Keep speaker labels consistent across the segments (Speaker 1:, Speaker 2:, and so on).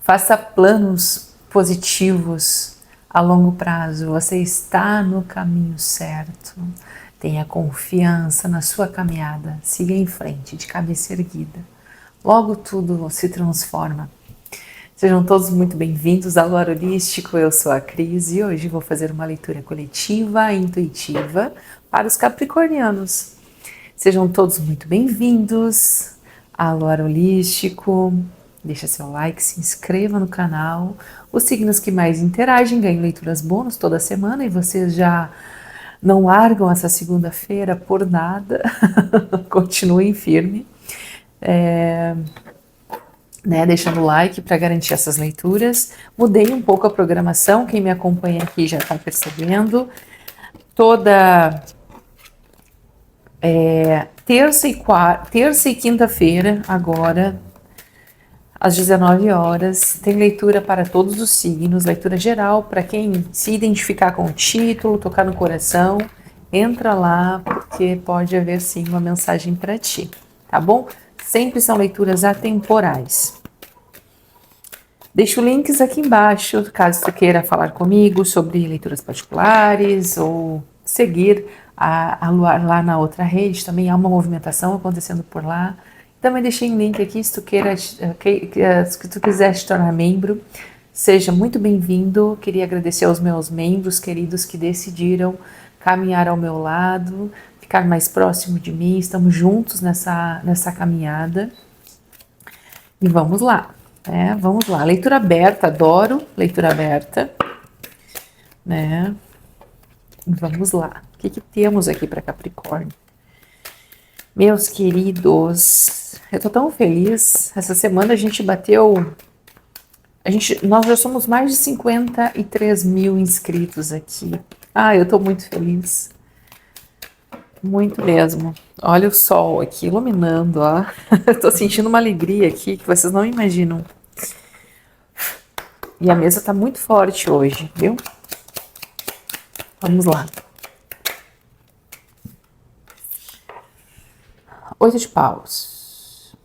Speaker 1: Faça planos positivos a longo prazo. Você está no caminho certo. Tenha confiança na sua caminhada. Siga em frente, de cabeça erguida. Logo tudo se transforma. Sejam todos muito bem-vindos ao Lar Holístico. Eu sou a Cris e hoje vou fazer uma leitura coletiva e intuitiva para os capricornianos. Sejam todos muito bem-vindos ao Lar Holístico. Deixa seu like, se inscreva no canal. Os signos que mais interagem ganham leituras bônus toda semana e vocês já não largam essa segunda-feira por nada. Continuem firme. Deixando o like para garantir essas leituras. Mudei um pouco a programação, quem me acompanha aqui já está percebendo. Toda terça e quinta-feira, agora, às 19 horas, tem leitura para todos os signos, leitura geral, para quem se identificar com o título, tocar no coração, entra lá, porque pode haver sim uma mensagem para ti, tá bom? Sempre são leituras atemporais. Deixo links aqui embaixo, caso tu queira falar comigo sobre leituras particulares ou seguir a Luar lá na outra rede, também há uma movimentação acontecendo por lá. Também deixei um link aqui, se tu quiser te tornar membro, seja muito bem-vindo. Queria agradecer aos meus membros queridos que decidiram caminhar ao meu lado, ficar mais próximo de mim. Estamos juntos nessa caminhada. E vamos lá, vamos lá. Leitura aberta, adoro leitura aberta, né? Vamos lá. O que temos aqui para Capricórnio? Meus queridos, eu tô tão feliz. Essa semana a gente bateu... Nós já somos mais de 53 mil inscritos aqui. Eu tô muito feliz. Muito mesmo. Olha o sol aqui iluminando, ó. Eu tô sentindo uma alegria aqui que vocês não imaginam. E a mesa tá muito forte hoje, viu? Vamos lá. 8 de paus.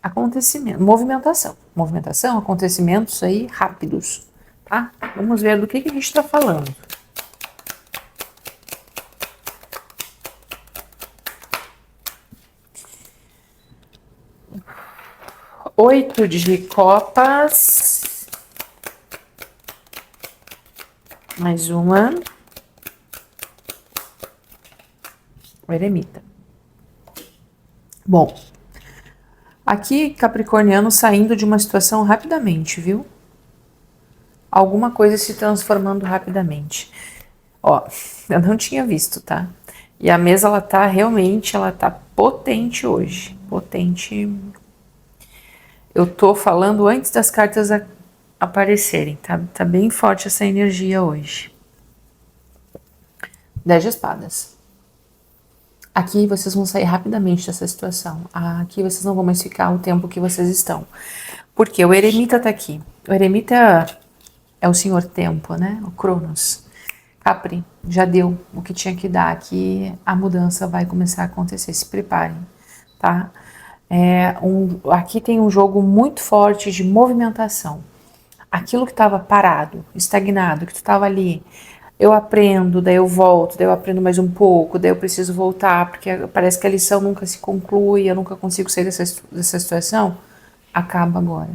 Speaker 1: Acontecimento, movimentação, acontecimentos aí rápidos, tá? Vamos ver do que a gente está falando. Oito de copas. Mais uma. O eremita. Bom, aqui Capricorniano saindo de uma situação rapidamente, viu? Alguma coisa se transformando rapidamente. Ó, eu não tinha visto, tá? E a mesa, ela tá potente hoje. Potente. Eu tô falando antes das cartas aparecerem, tá? Tá bem forte essa energia hoje. 10 de espadas. Aqui vocês vão sair rapidamente dessa situação. Aqui vocês não vão mais ficar o tempo que vocês estão. Porque o eremita tá aqui. O eremita é o senhor tempo, né? O Cronos. Capri, já deu o que tinha que dar. Aqui a mudança vai começar a acontecer. Se preparem, tá? Aqui tem um jogo muito forte de movimentação. Aquilo que estava parado, estagnado, que tu estava ali... Eu aprendo, daí eu volto, daí eu aprendo mais um pouco, daí eu preciso voltar, porque parece que a lição nunca se conclui, eu nunca consigo sair dessa situação. Acaba agora,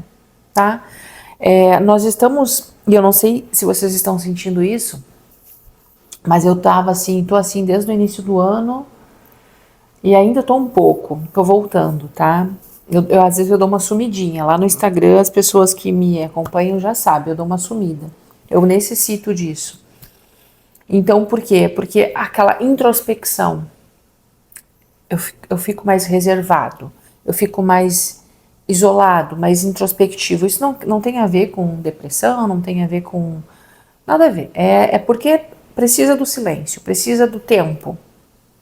Speaker 1: tá? Nós estamos, e eu não sei se vocês estão sentindo isso, mas eu tô assim desde o início do ano, e ainda tô um pouco, tô voltando, tá? Às vezes eu dou uma sumidinha, lá no Instagram as pessoas que me acompanham já sabem, eu dou uma sumida, eu necessito disso. Então, por quê? Porque aquela introspecção, eu fico mais reservado, eu fico mais isolado, mais introspectivo. Isso não tem a ver com depressão, não tem a ver com... Nada a ver. É porque precisa do silêncio, precisa do tempo,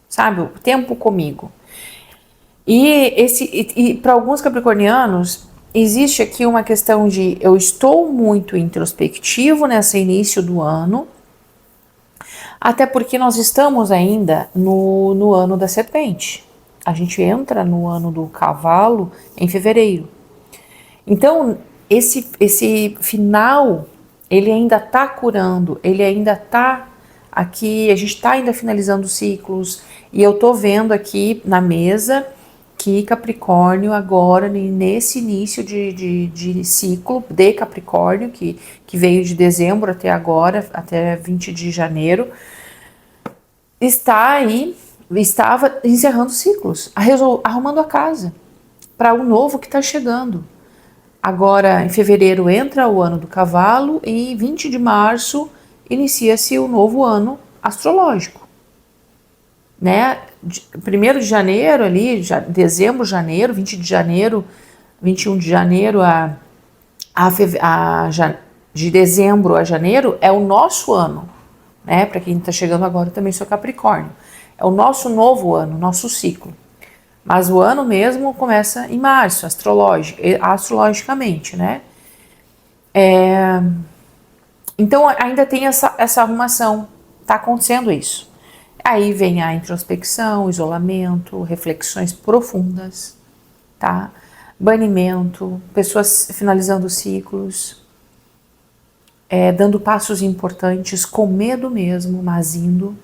Speaker 1: sabe? O tempo comigo. E para alguns capricornianos, existe aqui uma questão de eu estou muito introspectivo nesse início do ano, até porque nós estamos ainda no ano da serpente. A gente entra no ano do cavalo em fevereiro. Então, esse final, ele ainda está curando, ele ainda está aqui, a gente está ainda finalizando ciclos, e eu tô vendo aqui na mesa que Capricórnio agora, nesse início de ciclo de Capricórnio, que veio de dezembro até agora, até 20 de janeiro, estava encerrando ciclos, arrumando a casa para o novo que está chegando. Agora, em fevereiro, entra o ano do cavalo e em 20 de março inicia-se o novo ano astrológico. Né? 1º de janeiro ali, dezembro, janeiro, 20 de janeiro, 21 de janeiro de dezembro a janeiro é o nosso ano. Né? Para quem está chegando agora, eu também sou Capricórnio. É o nosso novo ano, nosso ciclo. Mas o ano mesmo começa em março, astrologicamente, né? Então ainda tem essa arrumação, tá acontecendo isso. Aí vem a introspecção, isolamento, reflexões profundas, tá? Banimento, pessoas finalizando ciclos, dando passos importantes, com medo mesmo, mas indo,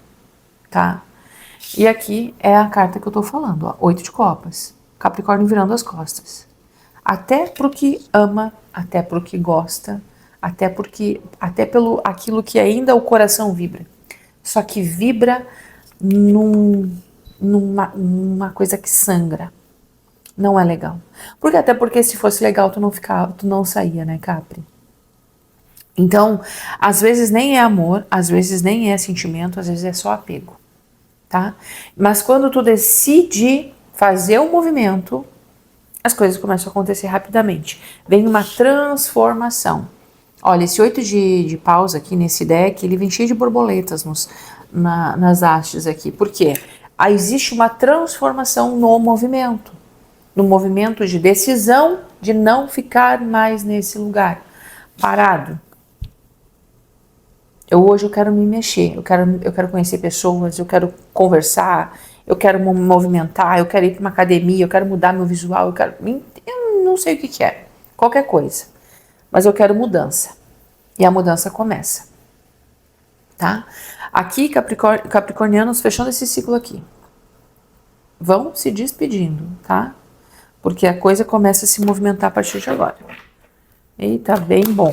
Speaker 1: tá? E aqui é a carta que eu tô falando, ó, 8 de copas. Capricórnio virando as costas. Até pro que ama, até pro que gosta, até pelo aquilo que ainda o coração vibra. Só que vibra numa coisa que sangra. Não é legal. Até porque se fosse legal tu não saía, né, Capri? Então, às vezes nem é amor, às vezes nem é sentimento, às vezes é só apego. Tá? Mas quando tu decide fazer um movimento, as coisas começam a acontecer rapidamente. Vem uma transformação. Olha, esse 8 de paus aqui nesse deck, ele vem cheio de borboletas nas hastes aqui. Por quê? Existe uma transformação no movimento de decisão de não ficar mais nesse lugar parado. Hoje eu quero me mexer, eu quero conhecer pessoas, eu quero conversar, eu quero me movimentar, eu quero ir para uma academia, eu quero mudar meu visual, eu não sei o que é, qualquer coisa, mas eu quero mudança. E a mudança começa, tá? Aqui, capricornianos fechando esse ciclo aqui, vão se despedindo, tá? Porque a coisa começa a se movimentar a partir de agora. Eita, bem bom.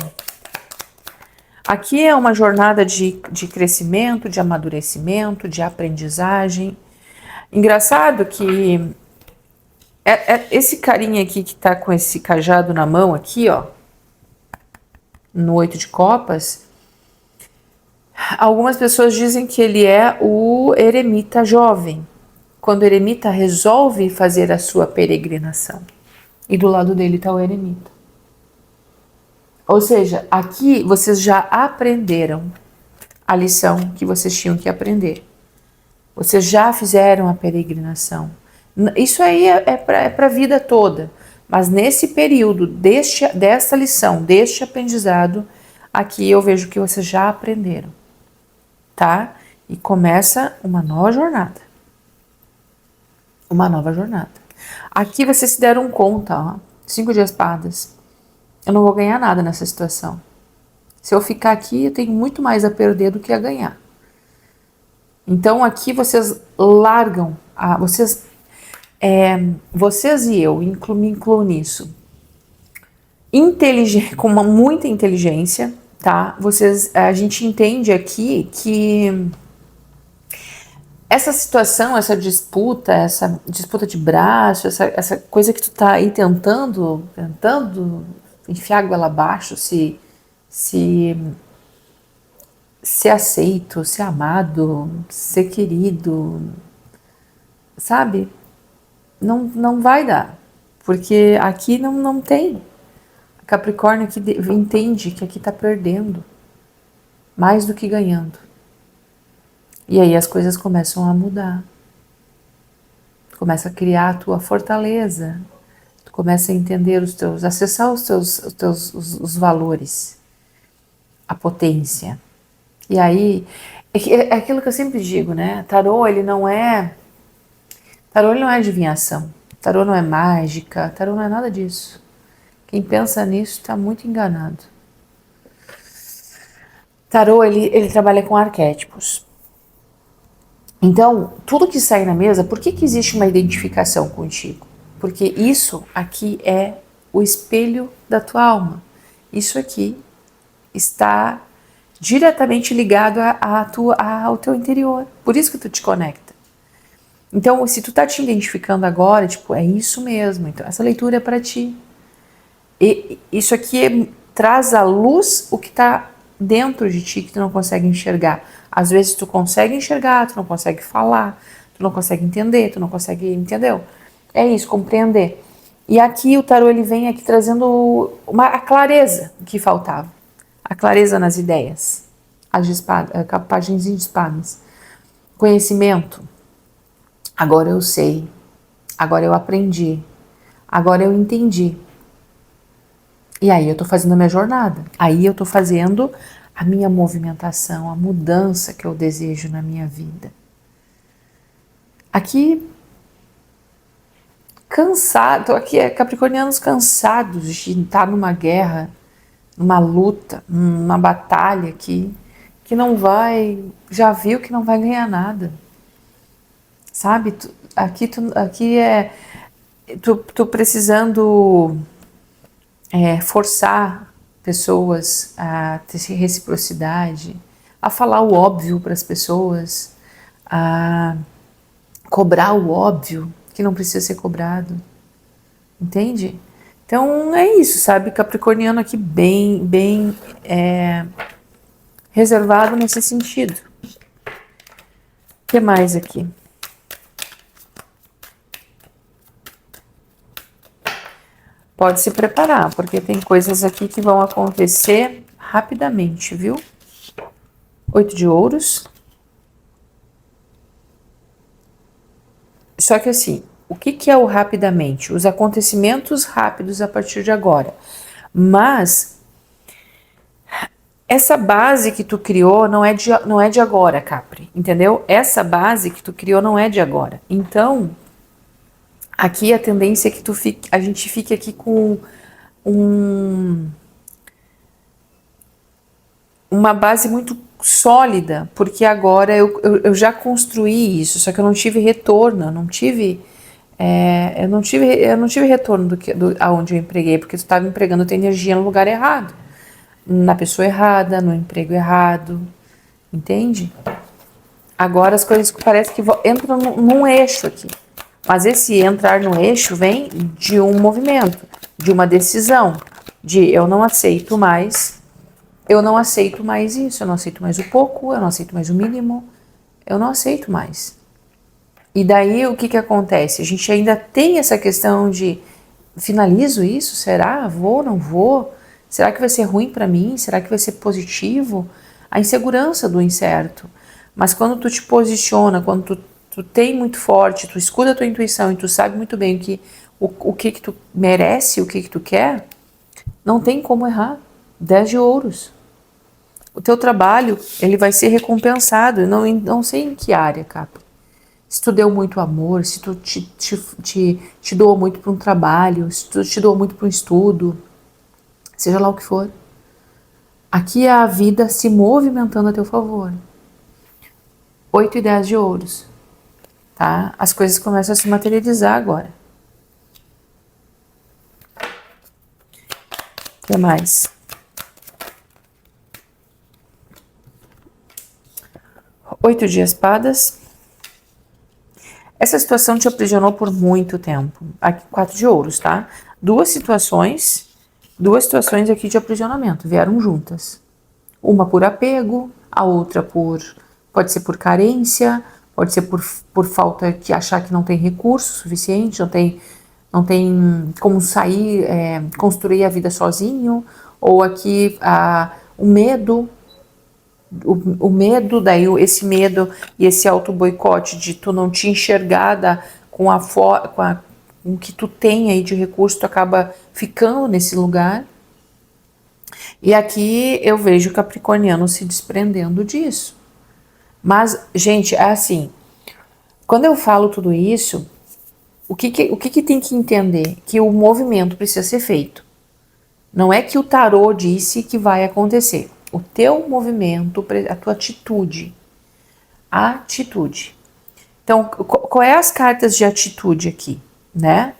Speaker 1: Aqui é uma jornada de crescimento, de amadurecimento, de aprendizagem. Engraçado que esse carinha aqui que tá com esse cajado na mão aqui, ó, no 8 de copas, algumas pessoas dizem que ele é o eremita jovem, quando o eremita resolve fazer a sua peregrinação. E do lado dele tá o eremita. Ou seja, aqui vocês já aprenderam a lição que vocês tinham que aprender. Vocês já fizeram a peregrinação. Isso aí é para a vida toda. Mas nesse período desta lição, deste aprendizado, aqui eu vejo que vocês já aprenderam. Tá? E começa uma nova jornada. Uma nova jornada. Aqui vocês se deram conta, ó. 5 de espadas. Eu não vou ganhar nada nessa situação. Se eu ficar aqui, eu tenho muito mais a perder do que a ganhar. Então aqui vocês largam, vocês e eu, me incluo nisso, com muita inteligência, tá? A gente entende aqui que essa situação, essa disputa de braço, essa coisa que tu tá aí tentando enfiar a goela abaixo, se ser aceito, ser amado, ser querido, sabe? Não vai dar, porque aqui não tem. Capricórnio aqui entende que aqui tá perdendo mais do que ganhando. E aí as coisas começam a mudar. Começa a criar a tua fortaleza. Tu começa a entender acessar os valores, a potência. E aí, é aquilo que eu sempre digo, né? Tarô, ele não é adivinhação. Tarô não é mágica, tarô não é nada disso. Quem pensa nisso está muito enganado. Tarô, ele trabalha com arquétipos. Então, tudo que sai na mesa, por que existe uma identificação contigo? Porque isso aqui é o espelho da tua alma. Isso aqui está diretamente ligado ao teu interior. Por isso que tu te conecta. Então, se tu tá te identificando agora, tipo, é isso mesmo. Então, essa leitura é para ti. E isso aqui traz à luz o que está dentro de ti que tu não consegue enxergar. Às vezes tu consegue enxergar, tu não consegue falar, tu não consegue entender, tu não consegue, entendeu? É isso, compreender. E aqui o tarô ele vem aqui trazendo a clareza que faltava, a clareza nas ideias, as de espada, páginas de espadas, conhecimento. Agora eu sei, agora eu aprendi, agora eu entendi. E aí eu tô fazendo a minha jornada, aí eu tô fazendo a minha movimentação, a mudança que eu desejo na minha vida. Aqui, cansado, aqui é capricornianos cansados de estar numa guerra, numa luta, numa batalha que não vai, já viu que não vai ganhar nada. Sabe? Aqui é tu precisando forçar pessoas a ter reciprocidade, a falar o óbvio para as pessoas, a cobrar o óbvio que não precisa ser cobrado, entende? Então é isso, sabe? Capricorniano aqui bem reservado nesse sentido. O que mais aqui? Pode se preparar, porque tem coisas aqui que vão acontecer rapidamente, viu? 8 de ouros. Só que assim, o que é o rapidamente? Os acontecimentos rápidos a partir de agora. Mas essa base que tu criou não é de agora, Capri, entendeu? Essa base que tu criou não é de agora. Então, aqui a tendência é que a gente fique aqui com uma base muito sólida, porque agora eu já construí isso, só que eu não tive retorno, eu não tive retorno aonde eu empreguei, porque tu estava empregando tua energia no lugar errado, na pessoa errada, no emprego errado, entende? Agora as coisas parece que entram num eixo aqui, mas esse entrar no eixo vem de um movimento, de uma decisão, de eu não aceito mais isso, eu não aceito mais o pouco, eu não aceito mais o mínimo, eu não aceito mais. E daí o que acontece? A gente ainda tem essa questão de finalizo isso? Será? Vou, não vou? Será que vai ser ruim para mim? Será que vai ser positivo? A insegurança do incerto. Mas quando tu te posiciona, quando tu tem muito forte, tu escuta a tua intuição e tu sabe muito bem o que tu merece, o que tu quer, não tem como errar. 10 de ouros. O teu trabalho, ele vai ser recompensado, não sei em que área, Capri. Se tu deu muito amor, se tu te doou muito para um trabalho, se tu te doou muito para um estudo, seja lá o que for. Aqui é a vida se movimentando a teu favor. 8 e 10 de ouros, tá? As coisas começam a se materializar agora. O que mais? 8 de espadas. Essa situação te aprisionou por muito tempo. Aqui 4 de ouros, tá? Duas situações aqui de aprisionamento vieram juntas. Uma por apego, a outra pode ser por carência, pode ser por falta de achar que não tem recurso suficiente, não tem como sair, construir a vida sozinho, ou aqui o medo. O medo, daí esse medo e esse auto-boicote de tu não te enxergar com o que tu tem aí de recurso, tu acaba ficando nesse lugar. E aqui eu vejo o capricorniano se desprendendo disso. Mas, gente, é assim, quando eu falo tudo isso, o que tem que entender? Que o movimento precisa ser feito. Não é que o tarô disse que vai acontecer. O teu movimento, a tua atitude. Atitude. Então, qual é as cartas de atitude aqui, né?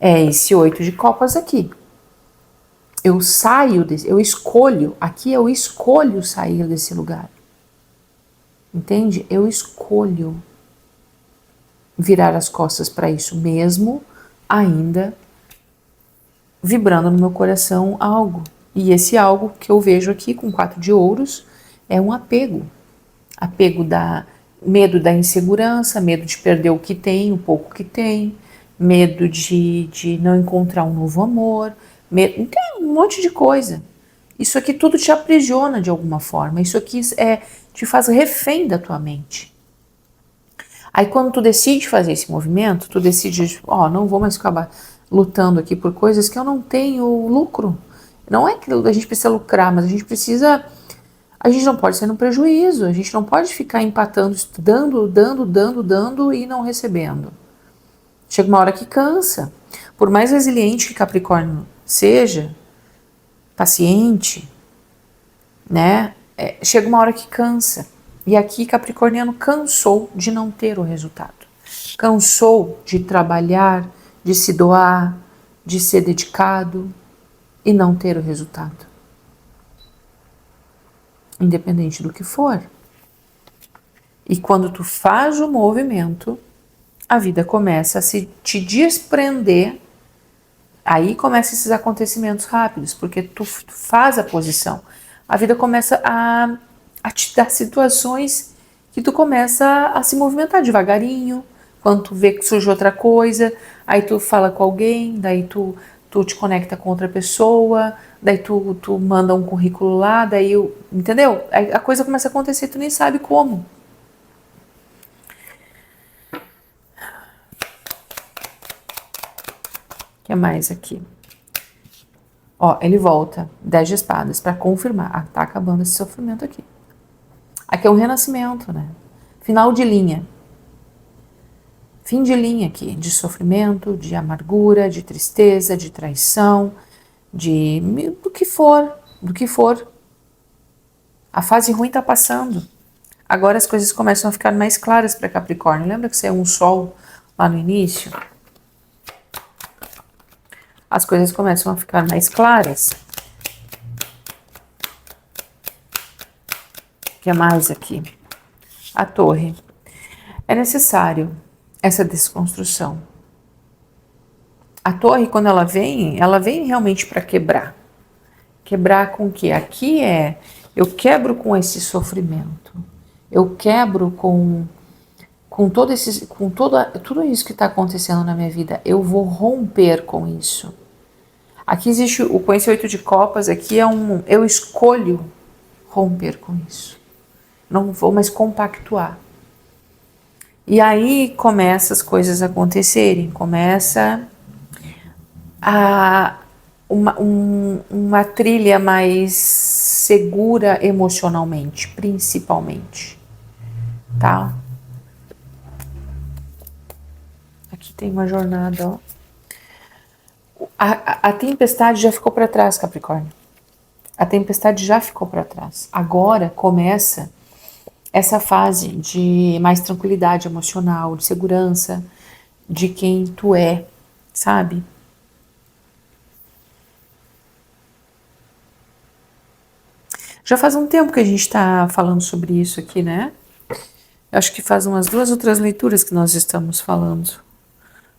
Speaker 1: É esse 8 de copas aqui. Eu saio, eu escolho, aqui eu escolho sair desse lugar. Entende? Eu escolho virar as costas para isso mesmo, ainda vibrando no meu coração algo. E esse algo que eu vejo aqui com 4 de ouros é um apego. Apego da medo da insegurança, medo de perder o que tem, o pouco que tem, medo de não encontrar um novo amor, medo, tem um monte de coisa. Isso aqui tudo te aprisiona de alguma forma. Isso aqui te faz refém da tua mente. Aí quando tu decide fazer esse movimento, tu decide, não vou mais ficar lutando aqui por coisas que eu não tenho lucro. Não é que a gente precisa lucrar, mas a gente não pode ser no prejuízo, a gente não pode ficar empatando, dando e não recebendo. Chega uma hora que cansa. Por mais resiliente que Capricórnio seja, paciente, né? Chega uma hora que cansa. E aqui Capricorniano cansou de não ter o resultado. Cansou de trabalhar, de se doar, de ser dedicado e não ter o resultado. Independente do que for. E quando tu faz o movimento, a vida começa a te desprender. Aí começam esses acontecimentos rápidos, porque tu faz a posição. A vida começa a te dar situações que tu começa a se movimentar devagarinho. Quando tu vê que surge outra coisa, aí tu fala com alguém, daí tu te conecta com outra pessoa, daí tu manda um currículo lá, entendeu? Aí a coisa começa a acontecer e tu nem sabe como. O que mais aqui? Ele volta, 10 de espadas, para confirmar. Tá acabando esse sofrimento aqui. Aqui é um renascimento, né? Final de linha. Fim de linha aqui, de sofrimento, de amargura, de tristeza, de traição, do que for. A fase ruim tá passando. Agora as coisas começam a ficar mais claras para Capricórnio. Lembra que você é um sol lá no início? As coisas começam a ficar mais claras. O que é mais aqui? A torre. É necessário essa desconstrução. A torre, quando ela vem realmente para quebrar. Quebrar com o quê? Aqui eu quebro com esse sofrimento. Eu quebro com tudo isso que está acontecendo na minha vida. Eu vou romper com isso. Aqui existe, com esse 8 de copas, aqui eu escolho romper com isso. Não vou mais compactuar. E aí começa as coisas a acontecerem, começa uma trilha mais segura emocionalmente, principalmente, tá? Aqui tem uma jornada, ó. A tempestade já ficou para trás, Capricórnio. A tempestade já ficou para trás. Agora começa essa fase de mais tranquilidade emocional, de segurança, de quem tu é, sabe? Já faz um tempo que a gente está falando sobre isso aqui, né? Eu acho que faz umas 2 outras leituras que nós estamos falando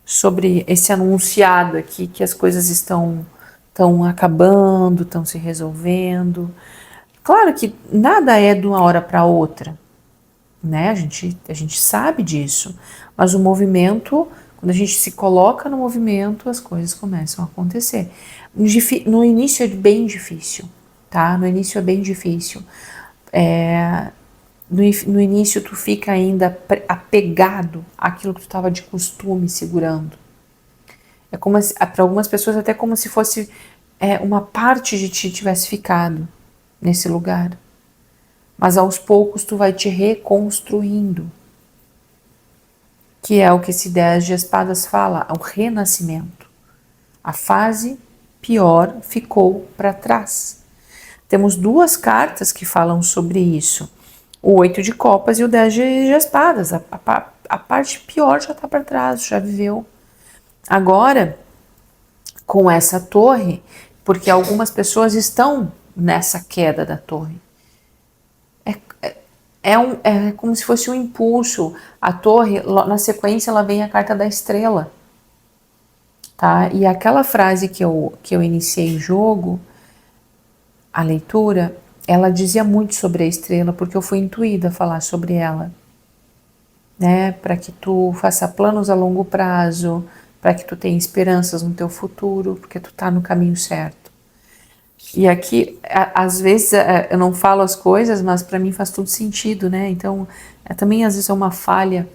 Speaker 1: sobre esse anunciado aqui, que as coisas estão acabando, estão se resolvendo. Claro que nada é de uma hora para outra, né? A gente sabe disso, mas o movimento, quando a gente se coloca no movimento, as coisas começam a acontecer. No início é bem difícil, tá? No início é bem difícil. No início tu fica ainda apegado àquilo que tu estava de costume segurando. É como para algumas pessoas até como se fosse uma parte de ti tivesse ficado nesse lugar. Mas aos poucos tu vai te reconstruindo. Que é o que esse 10 de espadas fala, o renascimento. A fase pior ficou para trás. Temos duas cartas que falam sobre isso. O 8 de copas e o 10 de espadas. A parte pior já está para trás, já viveu. Agora, com essa torre, porque algumas pessoas estão nessa queda da torre. É como se fosse um impulso. A torre, na sequência, ela vem a carta da estrela. Tá? E aquela frase que eu iniciei o jogo, a leitura, ela dizia muito sobre a estrela, porque eu fui intuída a falar sobre ela. Né? Para que tu faça planos a longo prazo, para que tu tenha esperanças no teu futuro, porque tu tá no caminho certo. E aqui, às vezes, eu não falo as coisas, mas para mim faz tudo sentido, né? Então, também às vezes é uma falha,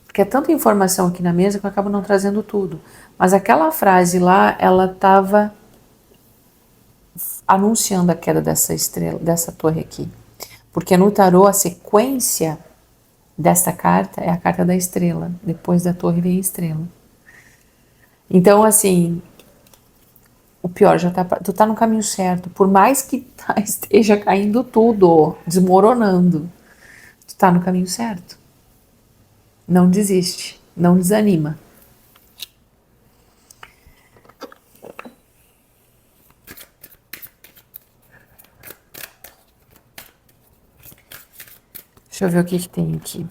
Speaker 1: porque é tanta informação aqui na mesa que eu acabo não trazendo tudo. Mas aquela frase lá, ela estava anunciando a queda dessa estrela, dessa torre aqui. Porque no tarô, a sequência dessa carta é a carta da estrela. Depois da torre vem a estrela. Então, assim, o pior já tá, tu tá no caminho certo. Por mais que esteja caindo tudo, desmoronando, tu tá no caminho certo. Não desiste, não desanima. Deixa eu ver o que tem aqui.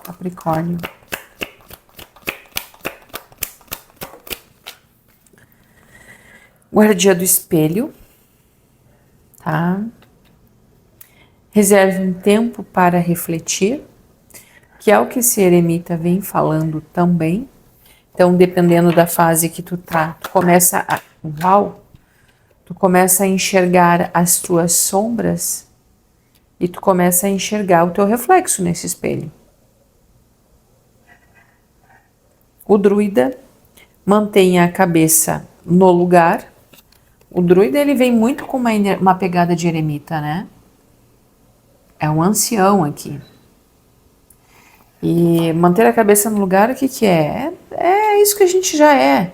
Speaker 1: Capricórnio. Guardia do espelho, tá? Reserve um tempo para refletir, que é o que esse eremita vem falando também. Então, dependendo da fase que tu tá, tu começa a enxergar as tuas sombras e tu começa a enxergar o teu reflexo nesse espelho. O druida mantém a cabeça no lugar. O druida, ele vem muito com uma pegada de eremita, né? É um ancião aqui. E manter a cabeça no lugar, o que é? É isso que a gente já é.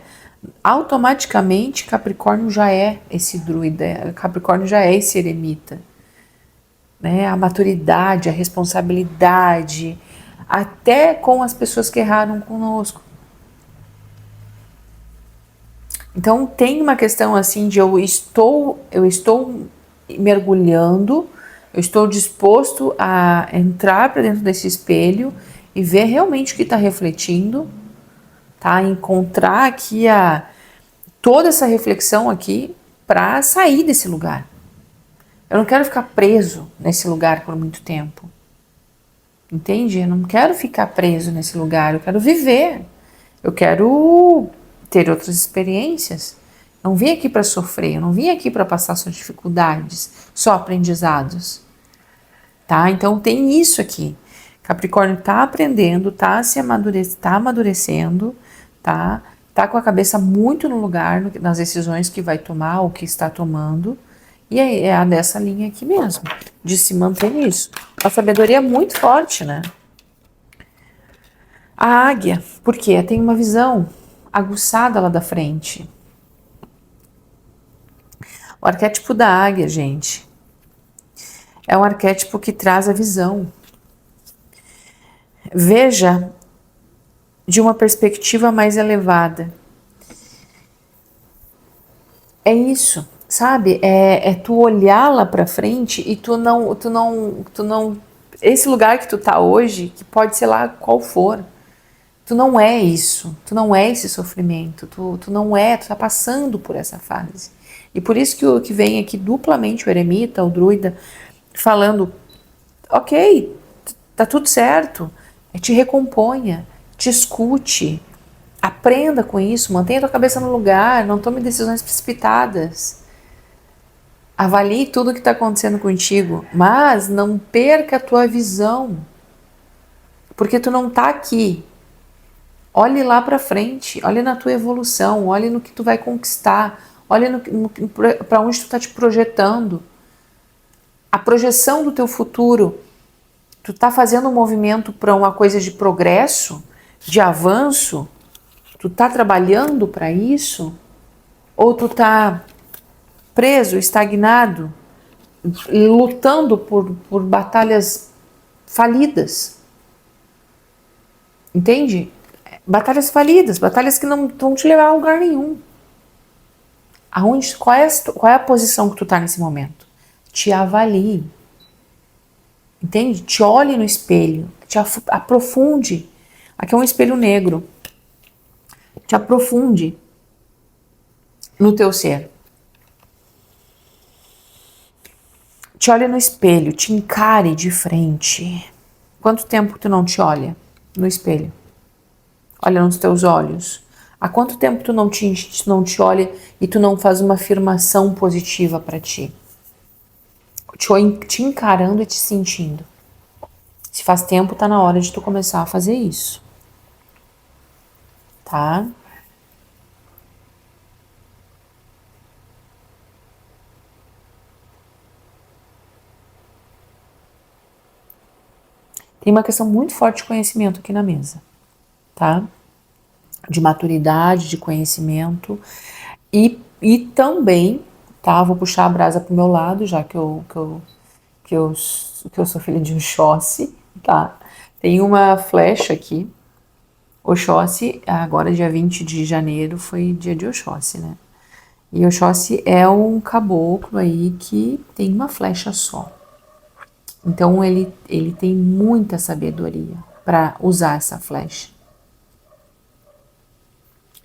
Speaker 1: Automaticamente, Capricórnio já é esse druida, Capricórnio já é esse eremita. Né? A maturidade, a responsabilidade, até com as pessoas que erraram conosco. Então tem uma questão assim de eu estou mergulhando, eu estou disposto a entrar para dentro desse espelho e ver realmente o que está refletindo, tá? Encontrar aqui toda essa reflexão aqui para sair desse lugar. Eu não quero ficar preso nesse lugar por muito tempo. Entende? Eu não quero ficar preso nesse lugar, eu quero viver. Eu quero ter outras experiências. Não vim aqui para sofrer, eu não vim aqui para passar só dificuldades, só aprendizados. Tá? Então tem isso aqui. Capricórnio tá aprendendo, tá amadurecendo, tá? Tá com a cabeça muito no lugar, nas decisões que vai tomar ou que está tomando. E é a dessa linha aqui mesmo, de se manter nisso. A sabedoria é muito forte, né? A águia, porque tem uma visão aguçada lá da frente. O arquétipo da águia, gente, é um arquétipo que traz a visão. Veja de uma perspectiva mais elevada. É isso, sabe? É tu olhar lá pra frente e tu não. Esse lugar que tu tá hoje, que pode ser lá qual for, tu não é isso, tu não é esse sofrimento, tu tá passando por essa fase. E por isso que o que vem aqui duplamente o eremita, o druida, falando, ok, tá tudo certo, te recomponha, te escute, aprenda com isso, mantenha a tua cabeça no lugar, não tome decisões precipitadas. Avalie tudo o que está acontecendo contigo, mas não perca a tua visão, porque tu não tá aqui. Olhe lá para frente, olhe na tua evolução, olhe no que tu vai conquistar, olhe para onde tu tá te projetando. A projeção do teu futuro Tu tá fazendo um movimento para uma coisa de progresso, de avanço? Tu tá trabalhando para isso? Ou tu tá preso, estagnado, lutando por batalhas falidas? Entende? Batalhas falidas, batalhas que não vão te levar a lugar nenhum. Qual é a posição que tu tá nesse momento? Te avalie. Entende? Te olhe no espelho, te aprofunde. Aqui é um espelho negro. Te aprofunde no teu ser. Te olhe no espelho, te encare de frente. Quanto tempo tu não te olha no espelho? Olha nos teus olhos. Há quanto tempo tu não te olha e tu não faz uma afirmação positiva para ti? Te encarando e te sentindo. Se faz tempo, tá na hora de tu começar a fazer isso. Tá? Tem uma questão muito forte de conhecimento aqui na mesa, tá? De maturidade, de conhecimento e também, tá? Vou puxar a brasa pro meu lado, já que eu sou filha de Oxóssi, tá? Tem uma flecha aqui. Oxóssi, agora dia 20 de janeiro foi dia de Oxóssi, né? E Oxóssi é um caboclo aí que tem uma flecha só. Então ele tem muita sabedoria para usar essa flecha.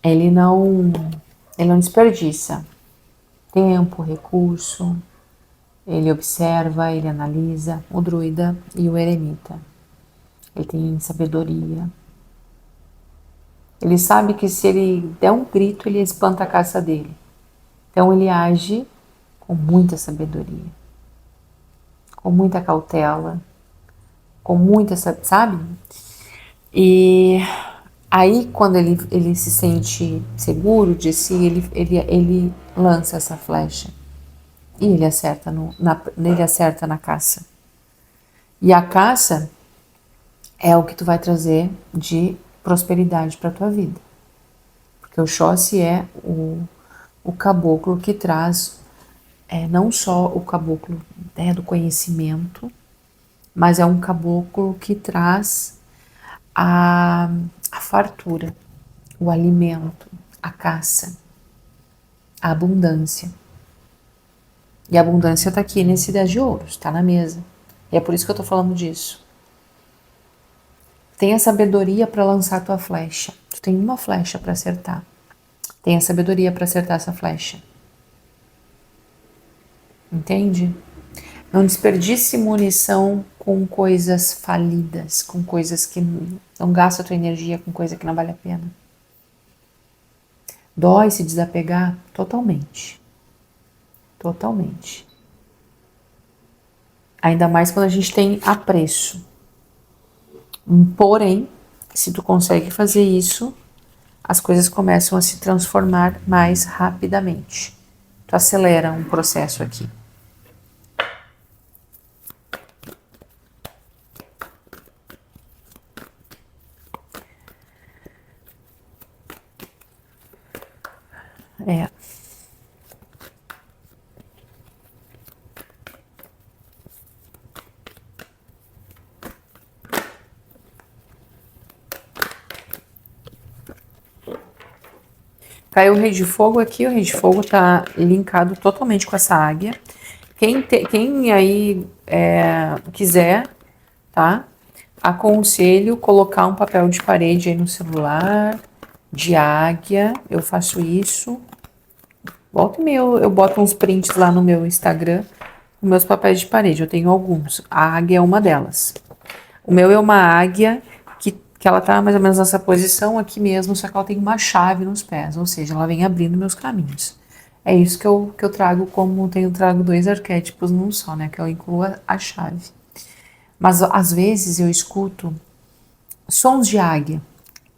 Speaker 1: Ele não desperdiça tempo, recurso. Ele observa, ele analisa, o druida e o eremita. Ele tem sabedoria. Ele sabe que se ele der um grito, ele espanta a caça dele. Então ele age com muita sabedoria, com muita cautela, com muita, sabe? E aí quando ele se sente seguro de si, ele lança essa flecha e ele acerta na caça. E a caça é o que tu vai trazer de prosperidade para tua vida. Porque o Oxóssi é o caboclo que traz não só o caboclo do conhecimento, mas é um caboclo que traz a fartura, o alimento, a caça, a abundância. E a abundância está aqui nesse 10 de ouros, está na mesa. E é por isso que eu estou falando disso. Tenha sabedoria para lançar a tua flecha. Tu tem uma flecha para acertar. Tenha sabedoria para acertar essa flecha. Entende? Não desperdice munição com coisas falidas, com coisas que não gasta a tua energia com coisa que não vale a pena. Dói se desapegar totalmente. Totalmente. Ainda mais quando a gente tem apreço. Porém, se tu consegue fazer isso, as coisas começam a se transformar mais rapidamente. Tu acelera um processo aqui. Caiu o Rei de Fogo aqui, o Rei de Fogo tá linkado totalmente com essa águia. Quem aí quiser, tá? Aconselho colocar um papel de parede aí no celular, de águia, eu faço isso. Volta e meia eu boto uns prints lá no meu Instagram, com meus papéis de parede, eu tenho alguns. A águia é uma delas. O meu é uma águia que ela tá mais ou menos nessa posição aqui mesmo, só que ela tem uma chave nos pés, ou seja, ela vem abrindo meus caminhos. É isso que eu trago trago 2 arquétipos num só, né? Que eu incluo a chave. Mas às vezes eu escuto sons de águia.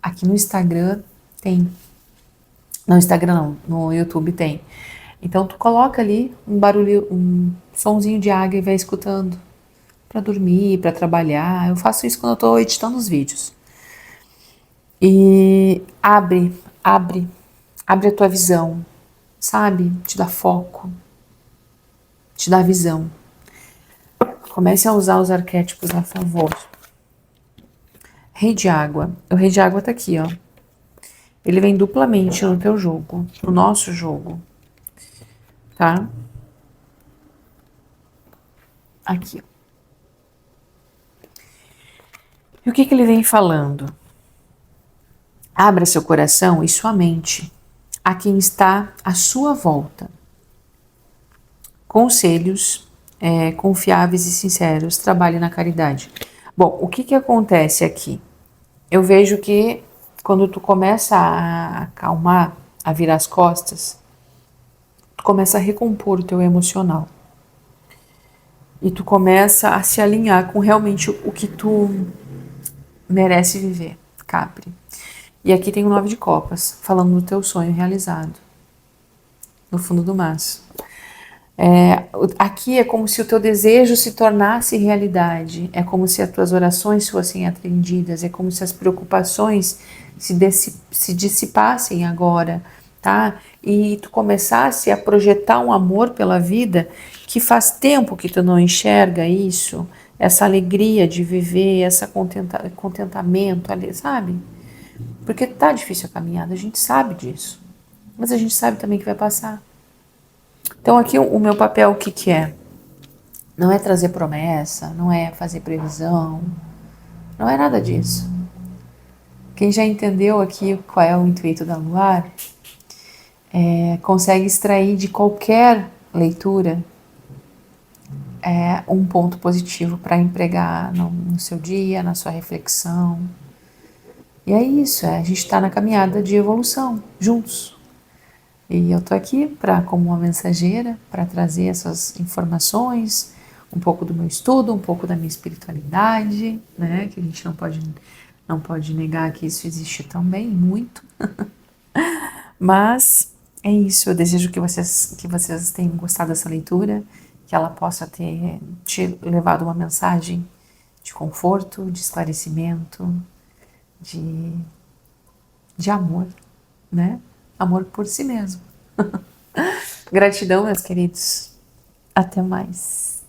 Speaker 1: Aqui no Instagram tem. No Instagram não, no YouTube tem. Então tu coloca ali um barulho, um sonzinho de águia e vai escutando. para dormir, para trabalhar. Eu faço isso quando eu estou editando os vídeos. E abre a tua visão, sabe? Te dá foco, te dá visão. Comece a usar os arquétipos a favor. Rei de água. O rei de água tá aqui, ó. Ele vem duplamente no teu jogo, no nosso jogo, tá? Aqui, ó. E o que que ele vem falando? Abra seu coração e sua mente a quem está à sua volta. Conselhos confiáveis e sinceros, trabalhe na caridade. Bom, o que que acontece aqui? Eu vejo que quando tu começa a acalmar, a virar as costas, tu começa a recompor o teu emocional. E tu começa a se alinhar com realmente o que tu merece viver, Capri. E aqui tem o 9 de copas, falando do teu sonho realizado, no fundo do maço. Aqui é como se o teu desejo se tornasse realidade, é como se as tuas orações fossem atendidas, é como se as preocupações se dissipassem agora, tá? E tu começasse a projetar um amor pela vida que faz tempo que tu não enxerga isso, essa alegria de viver, esse contentamento ali, sabe? Porque tá difícil a caminhada, a gente sabe disso, mas a gente sabe também que vai passar. Então aqui o meu papel o que que é? Não é trazer promessa, não é fazer previsão, não é nada disso. Quem já entendeu aqui qual é o intuito da Luar, consegue extrair de qualquer leitura um ponto positivo para empregar no seu dia, na sua reflexão. E é isso, a gente está na caminhada de evolução, juntos. E eu tô aqui como uma mensageira para trazer essas informações, um pouco do meu estudo, um pouco da minha espiritualidade, né? Que a gente não pode negar que isso existe também, muito. Mas é isso, eu desejo que vocês tenham gostado dessa leitura, que ela possa ter te levado uma mensagem de conforto, de esclarecimento, de amor, né? Amor por si mesmo. Gratidão, meus queridos. Até mais.